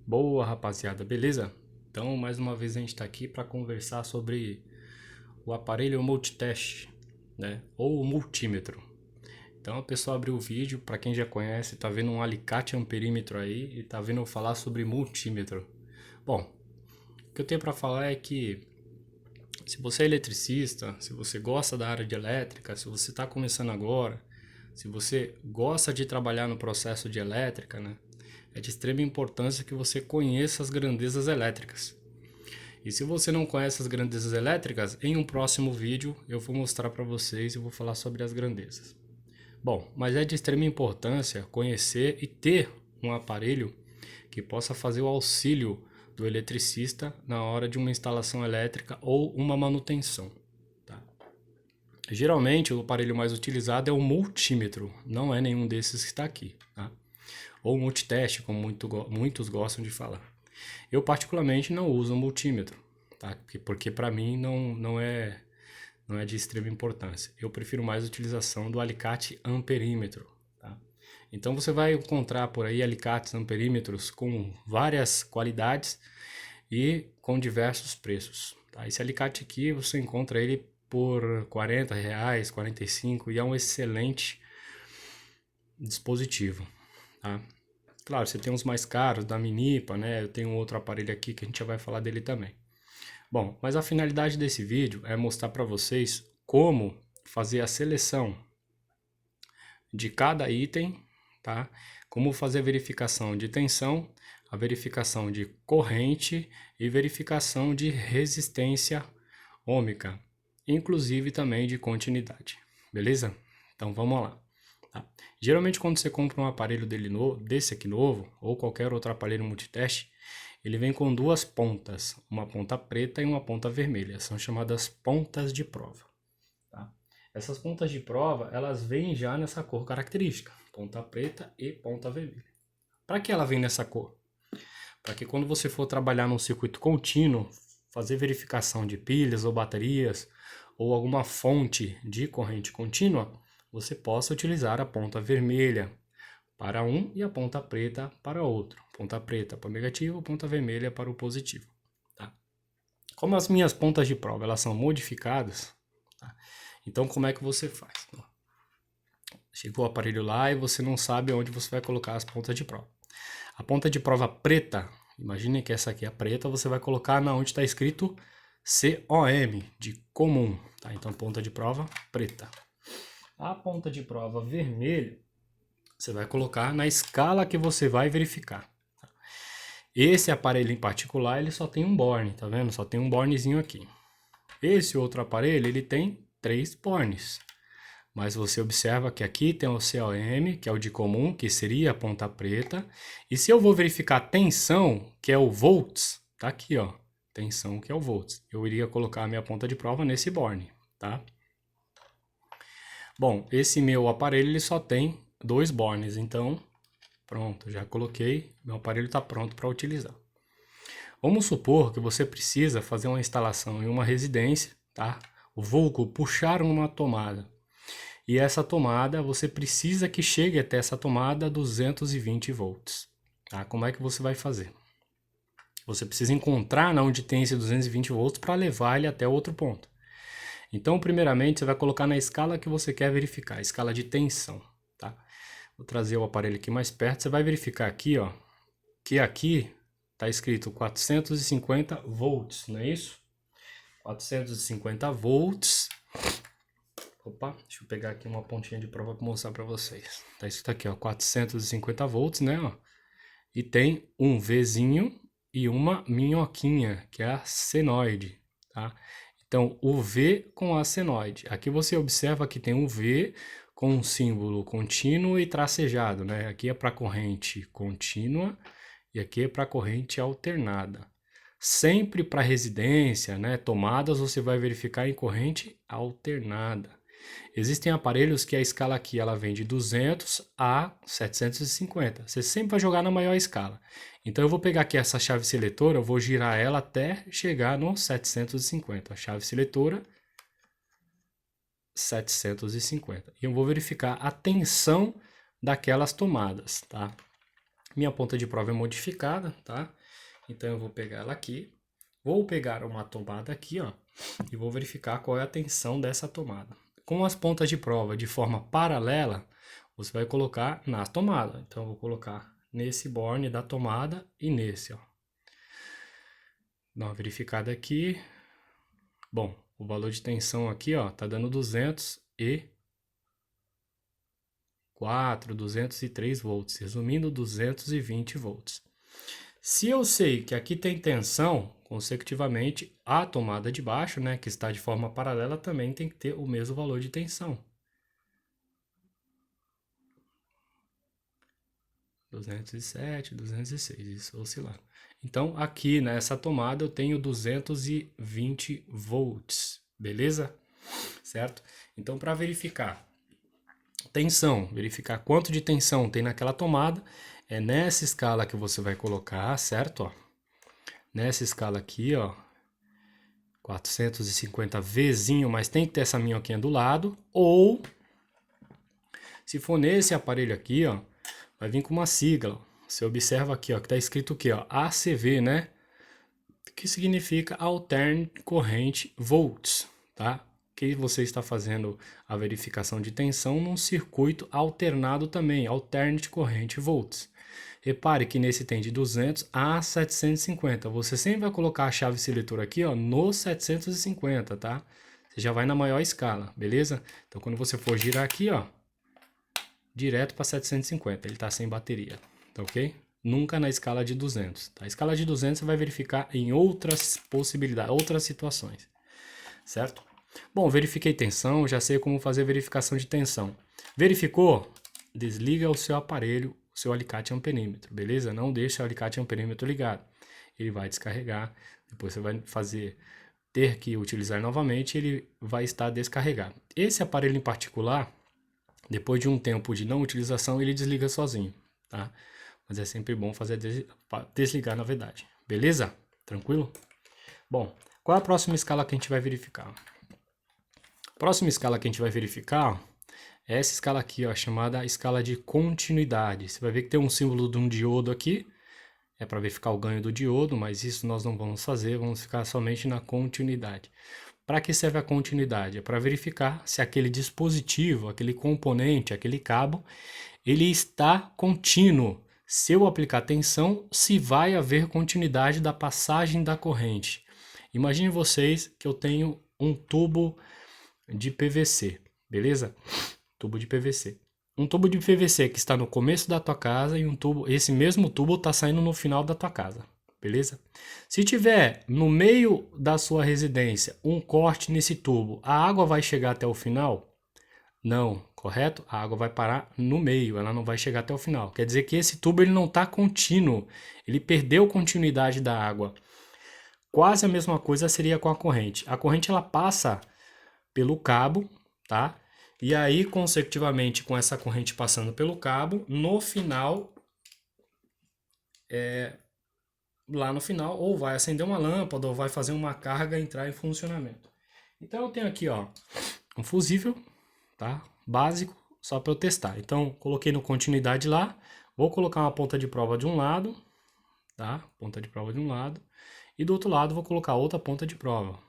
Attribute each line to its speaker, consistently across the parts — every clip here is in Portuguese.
Speaker 1: Boa, rapaziada, beleza? Então, mais uma vez a gente está aqui para conversar sobre o aparelho multiteste, né? Ou o multímetro. Então, a pessoa abriu o vídeo, para quem já conhece, tá vendo um alicate amperímetro aí e tá vendo eu falar sobre multímetro. Bom, o que eu tenho para falar é que se você é eletricista, se você gosta da área de elétrica, se você está começando agora, se você gosta de trabalhar no processo de elétrica, né? É de extrema importância que você conheça as grandezas elétricas. E se você não conhece as grandezas elétricas, em um próximo vídeo eu vou mostrar para vocês e vou falar sobre as grandezas. Bom, mas é de extrema importância conhecer e ter um aparelho que possa fazer o auxílio do eletricista na hora de uma instalação elétrica ou uma manutenção. Tá? Geralmente o aparelho mais utilizado é o multímetro, não é nenhum desses que está aqui. Tá? Ou multiteste, como muitos gostam de falar. Eu particularmente não uso multímetro, tá? Porque para mim não é de extrema importância. Eu prefiro mais a utilização do alicate amperímetro, tá? Então você vai encontrar por aí alicates amperímetros com várias qualidades e com diversos preços, tá? Esse alicate aqui você encontra ele por R$ 40, 45 e é um excelente dispositivo, tá? Claro, você tem uns mais caros da Minipa, né? Eu tenho um outro aparelho aqui que a gente já vai falar dele também. Bom, mas a finalidade desse vídeo é mostrar para vocês como fazer a seleção de cada item, tá? Como fazer a verificação de tensão, a verificação de corrente e verificação de resistência ôhmica, inclusive também de continuidade, beleza? Então vamos lá. Tá? Geralmente quando você compra um aparelho desse aqui novo, ou qualquer outro aparelho multiteste, ele vem com duas pontas, uma ponta preta e uma ponta vermelha, são chamadas pontas de prova. Tá? Essas pontas de prova, elas vêm já nessa cor característica, ponta preta e ponta vermelha. Para que ela vem nessa cor? Para que quando você for trabalhar num circuito contínuo, fazer verificação de pilhas ou baterias, ou alguma fonte de corrente contínua, você possa utilizar a ponta vermelha para um e a ponta preta para outro. Ponta preta para o negativo, ponta vermelha para o positivo. Tá? Como as minhas pontas de prova elas são modificadas, tá? Então como é que você faz? Chegou o aparelho lá e você não sabe onde você vai colocar as pontas de prova. A ponta de prova preta, imagine que essa aqui é a preta, você vai colocar na onde está escrito COM, de comum. Tá? Então ponta de prova preta. A ponta de prova vermelha, você vai colocar na escala que você vai verificar. Esse aparelho em particular, ele só tem um borne, tá vendo? Só tem um bornezinho aqui. Esse outro aparelho, ele tem 3 bornes. Mas você observa que aqui tem o COM, que é o de comum, que seria a ponta preta. E se eu vou verificar tensão, que é o volts, tá aqui, ó. Tensão, que é o volts. Eu iria colocar a minha ponta de prova nesse borne, tá? Bom, esse meu aparelho, ele só tem 2 bornes, então, pronto, já coloquei. Meu aparelho está pronto para utilizar. Vamos supor que você precisa fazer uma instalação em uma residência, tá? O vulgo puxar uma tomada. E essa tomada, você precisa que chegue até essa tomada 220 volts. Tá? Como é que você vai fazer? Você precisa encontrar onde tem esse 220 volts para levar ele até outro ponto. Então, primeiramente, você vai colocar na escala que você quer verificar, a escala de tensão. Tá? Vou trazer o aparelho aqui mais perto. Você vai verificar aqui, ó, que aqui está escrito 450 volts, não é isso? 450 volts. Opa, deixa eu pegar aqui uma pontinha de prova para mostrar para vocês. Tá escrito aqui, ó, 450 volts, né, ó. E tem um Vzinho e uma minhoquinha, que é a senoide, tá? Então, o V com a senoide. Aqui você observa que tem um V com um símbolo contínuo e tracejado, né? Aqui é para corrente contínua e aqui é para corrente alternada. Sempre para residência, né, tomadas, você vai verificar em corrente alternada. Existem aparelhos que a escala aqui ela vem de 200 a 750. Você sempre vai jogar na maior escala. Então eu vou pegar aqui essa chave seletora, eu vou girar ela até chegar no 750. A chave seletora 750. E eu vou verificar a tensão daquelas tomadas, tá? Minha ponta de prova é modificada, tá? Então eu vou pegar ela aqui, vou pegar uma tomada aqui, ó, e vou verificar qual é a tensão dessa tomada. Com as pontas de prova de forma paralela, você vai colocar na tomada. Então eu vou colocar nesse borne da tomada e nesse, ó. Dá uma verificada aqui. Bom, o valor de tensão aqui, ó, tá dando 204, 203 volts, resumindo, 220 volts. Se eu sei que aqui tem tensão, consecutivamente, a tomada de baixo, né, que está de forma paralela, também tem que ter o mesmo valor de tensão. 207, 206, isso oscilando. Então, aqui nessa tomada eu tenho 220 volts, beleza? Certo? Então, para verificar tensão, verificar quanto de tensão tem naquela tomada, é nessa escala que você vai colocar, certo? Ó, nessa escala aqui, ó, 450 Vzinho, mas tem que ter essa minhoquinha do lado, ou se for nesse aparelho aqui, ó, vai vir com uma sigla. Você observa aqui, ó, que tá escrito o quê, ó? ACV, né? Que significa Alternate Current Volts, tá? Que você está fazendo a verificação de tensão num circuito alternado também, Alternate Current Volts. Repare que nesse tem de 200 a 750. Você sempre vai colocar a chave seletora aqui, ó, no 750, tá? Você já vai na maior escala, beleza? Então quando você for girar aqui, ó, direto para 750, ele está sem bateria, tá ok? Nunca na escala de 200, tá? A escala de 200 você vai verificar em outras possibilidades, outras situações, certo? Bom, verifiquei tensão, já sei como fazer verificação de tensão. Verificou? Desliga o seu aparelho, o seu alicate amperímetro, beleza? Não deixe o alicate amperímetro ligado. Ele vai descarregar, depois você vai ter que utilizar novamente, ele vai estar descarregado. Esse aparelho em particular, depois de um tempo de não utilização, ele desliga sozinho, tá? Mas é sempre bom fazer desligar, na verdade. Beleza? Tranquilo? Bom, qual é a próxima escala que a gente vai verificar? A próxima escala que a gente vai verificar é essa escala aqui, ó, chamada escala de continuidade. Você vai ver que tem um símbolo de um diodo aqui. É para verificar o ganho do diodo, mas isso nós não vamos fazer, vamos ficar somente na continuidade. Para que serve a continuidade? É para verificar se aquele dispositivo, aquele componente, aquele cabo, ele está contínuo. Se eu aplicar tensão, se vai haver continuidade da passagem da corrente. Imagine vocês que eu tenho um tubo de PVC, beleza? Tubo de PVC. Um tubo de PVC que está no começo da tua casa e esse mesmo tubo está saindo no final da tua casa, beleza? Se tiver no meio da sua residência um corte nesse tubo, a água vai chegar até o final? Não, correto? A água vai parar no meio, ela não vai chegar até o final. Quer dizer que esse tubo ele não está contínuo, ele perdeu continuidade da água. Quase a mesma coisa seria com a corrente. A corrente ela passa pelo cabo, tá? E aí, consecutivamente, com essa corrente passando pelo cabo, no final, lá no final, ou vai acender uma lâmpada, ou vai fazer uma carga entrar em funcionamento. Então, eu tenho aqui, ó, um fusível, tá? Básico, só para eu testar. Então, coloquei no continuidade lá, vou colocar uma ponta de prova de um lado, tá? Ponta de prova de um lado. E do outro lado, vou colocar outra ponta de prova.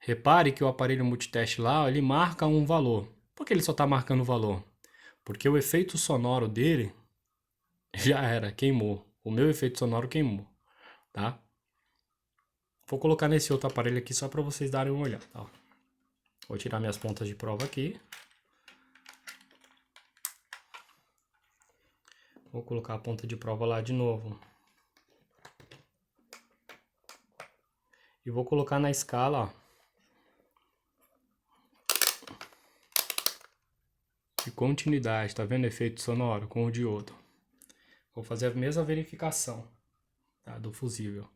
Speaker 1: Repare que o aparelho multiteste lá, ele marca um valor. Por que ele só está marcando o valor? Porque o efeito sonoro dele já era, queimou. O meu efeito sonoro queimou, tá? Vou colocar nesse outro aparelho aqui só para vocês darem uma olhada, tá? Vou tirar minhas pontas de prova aqui. Vou colocar a ponta de prova lá de novo. E vou colocar na escala, ó, de continuidade, tá vendo o efeito sonoro com o diodo? Vou fazer a mesma verificação, tá, do fusível.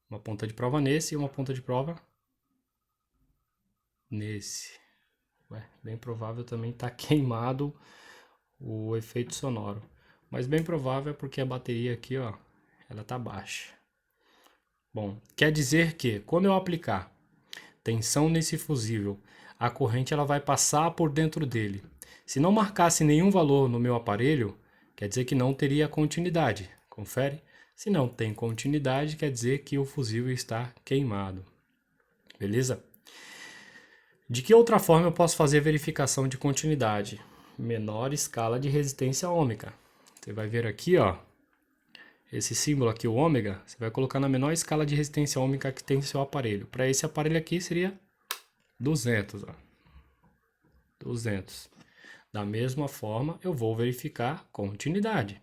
Speaker 1: Uma ponta de prova nesse e uma ponta de prova nesse. Ué, bem provável também tá queimado o efeito sonoro. Mas bem provável é porque a bateria aqui, ó, ela tá baixa. Bom, quer dizer que quando eu aplicar tensão nesse fusível, a corrente ela vai passar por dentro dele. Se não marcasse nenhum valor no meu aparelho, quer dizer que não teria continuidade. Confere? Se não tem continuidade, quer dizer que o fusível está queimado. Beleza? De que outra forma eu posso fazer a verificação de continuidade? Menor escala de resistência ômica. Você vai ver aqui, ó, esse símbolo aqui, o ômega, você vai colocar na menor escala de resistência ômica que tem no seu aparelho. Para esse aparelho aqui seria 200, ó. 200. Da mesma forma, eu vou verificar continuidade.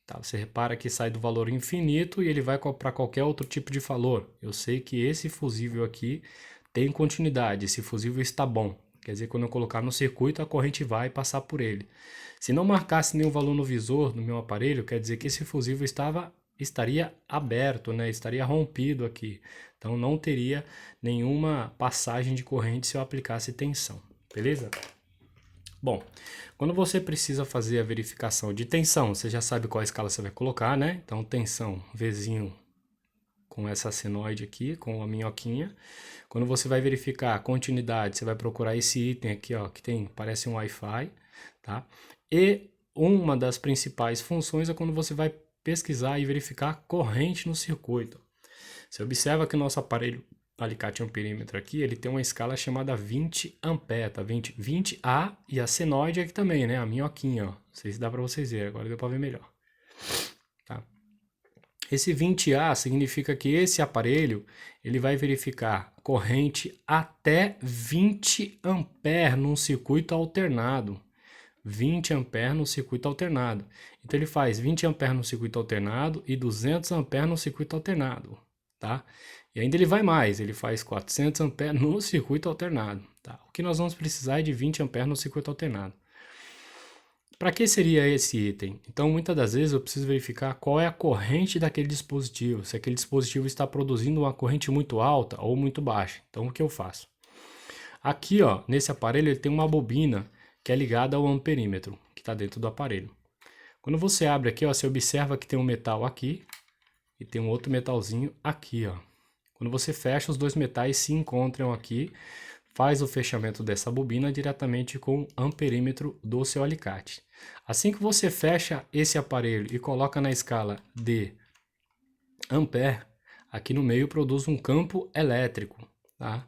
Speaker 1: Tá, você repara que sai do valor infinito e ele vai para qualquer outro tipo de valor. Eu sei que esse fusível aqui tem continuidade, esse fusível está bom. Quer dizer, quando eu colocar no circuito, a corrente vai passar por ele. Se não marcasse nenhum valor no visor do meu aparelho, quer dizer que esse fusível estaria aberto, né? Estaria rompido aqui. Então não teria nenhuma passagem de corrente se eu aplicasse tensão. Beleza? Bom, quando você precisa fazer a verificação de tensão, você já sabe qual escala você vai colocar, né? Então, tensão, Vzinho com essa senoide aqui, com a minhoquinha. Quando você vai verificar a continuidade, você vai procurar esse item aqui, ó, que tem, parece um Wi-Fi, tá? E uma das principais funções é quando você vai pesquisar e verificar a corrente no circuito. Você observa que o nosso aparelho alicate amperímetro aqui, ele tem uma escala chamada 20 ampere, tá? 20A e a senoide aqui também, né? A minhoquinha, ó. Não sei se dá para vocês verem, agora deu para ver melhor. Tá? Esse 20A significa que esse aparelho, ele vai verificar corrente até 20 ampere num circuito alternado. 20 ampere no circuito alternado. Então ele faz 20 ampere no circuito alternado e 200 ampere no circuito alternado, tá? E ainda ele vai mais, ele faz 400 amperes no circuito alternado, tá? O que nós vamos precisar é de 20 amperes no circuito alternado. Para que seria esse item? Então, muitas das vezes eu preciso verificar qual é a corrente daquele dispositivo, se aquele dispositivo está produzindo uma corrente muito alta ou muito baixa. Então, o que eu faço? Aqui, ó, nesse aparelho, ele tem uma bobina que é ligada ao amperímetro, que está dentro do aparelho. Quando você abre aqui, ó, você observa que tem um metal aqui e tem um outro metalzinho aqui, ó. Quando você fecha, os dois metais se encontram aqui, faz o fechamento dessa bobina diretamente com o amperímetro do seu alicate. Assim que você fecha esse aparelho e coloca na escala de ampere, aqui no meio produz um campo elétrico, tá?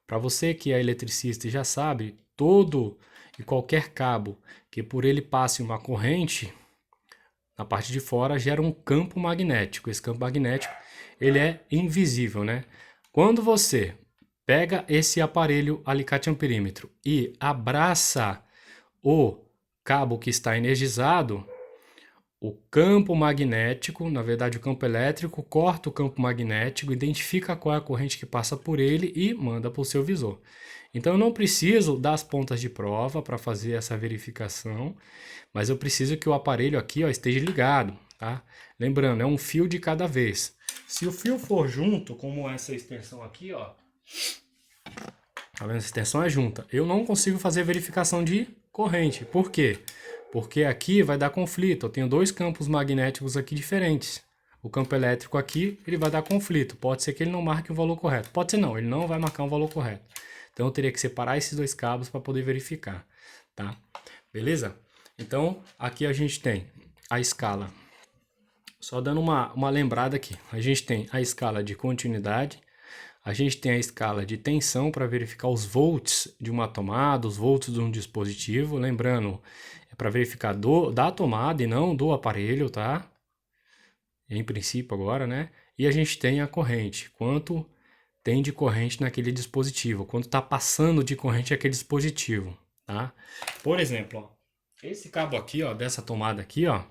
Speaker 1: Para você que é eletricista e já sabe, todo e qualquer cabo que por ele passe uma corrente, na parte de fora gera um campo magnético. Esse campo magnético, ele é invisível, né? Quando você pega esse aparelho alicate amperímetro e abraça o cabo que está energizado, o campo magnético, na verdade o campo elétrico, corta o campo magnético, identifica qual é a corrente que passa por ele e manda para o seu visor. Então eu não preciso das pontas de prova para fazer essa verificação, mas eu preciso que o aparelho aqui, ó, esteja ligado, tá? Lembrando, é um fio de cada vez. Se o fio for junto, como essa extensão aqui, ó, tá vendo? Essa extensão é junta. Eu não consigo fazer verificação de corrente. Por quê? Porque aqui vai dar conflito. Eu tenho dois campos magnéticos aqui diferentes. O campo elétrico aqui, ele vai dar conflito. Pode ser que ele não marque o valor correto. Pode ser não, ele não vai marcar um valor correto. Então eu teria que separar esses dois cabos para poder verificar, tá? Beleza? Então aqui a gente tem a escala. Só dando uma lembrada aqui. A gente tem a escala de continuidade. A gente tem a escala de tensão para verificar os volts de uma tomada, os volts de um dispositivo. Lembrando, é para verificar da tomada e não do aparelho, tá? Em princípio agora, né? E a gente tem a corrente, quanto tem de corrente naquele dispositivo, quanto está passando de corrente aquele dispositivo, tá? Por exemplo, ó, esse cabo aqui, ó, dessa tomada aqui, ó,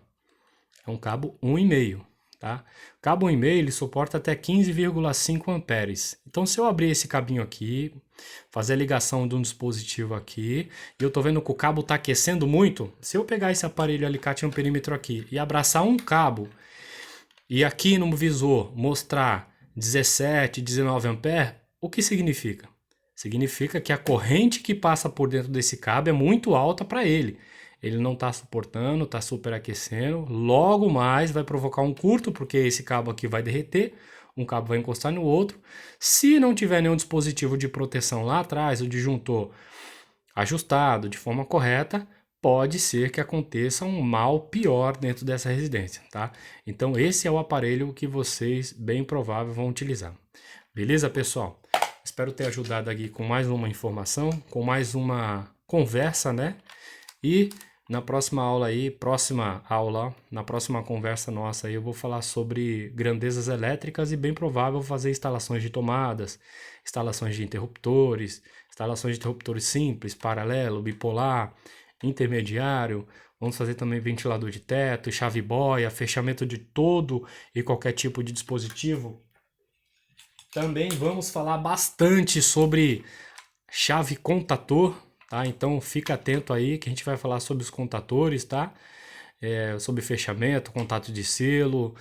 Speaker 1: é um cabo 1,5. Tá? O cabo 1,5 ele suporta até 15,5 amperes. Então, se eu abrir esse cabinho aqui, fazer a ligação de um dispositivo aqui, e eu tô vendo que o cabo está aquecendo muito, se eu pegar esse aparelho alicate amperímetro aqui e abraçar um cabo, e aqui no visor mostrar 17, 19 amperes, o que significa? Significa que a corrente que passa por dentro desse cabo é muito alta para ele. Ele não está suportando, está superaquecendo, logo mais vai provocar um curto, porque esse cabo aqui vai derreter, um cabo vai encostar no outro. Se não tiver nenhum dispositivo de proteção lá atrás, o disjuntor ajustado de forma correta, pode ser que aconteça um mal pior dentro dessa residência, tá? Então esse é o aparelho que vocês, bem provável, vão utilizar. Beleza, pessoal? Espero ter ajudado aqui com mais uma informação, com mais uma conversa, né? E na próxima aula aí, na próxima conversa nossa aí, eu vou falar sobre grandezas elétricas e bem provável fazer instalações de tomadas, instalações de interruptores simples, paralelo, bipolar, intermediário. Vamos fazer também ventilador de teto, chave boia, fechamento de todo e qualquer tipo de dispositivo. Também vamos falar bastante sobre chave contator, tá? Então fica atento aí que a gente vai falar sobre os contatores, tá? Sobre fechamento, contato de selo.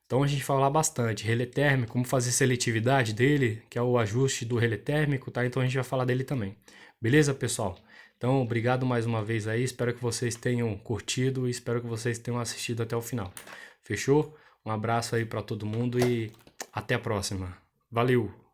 Speaker 1: Então a gente vai falar bastante. Relé térmico, como fazer seletividade dele, que é o ajuste do relé térmico, tá? Então a gente vai falar dele também. Beleza, pessoal? Então, obrigado mais uma vez aí. Espero que vocês tenham curtido e espero que vocês tenham assistido até o final. Fechou? Um abraço aí para todo mundo e até a próxima. Valeu!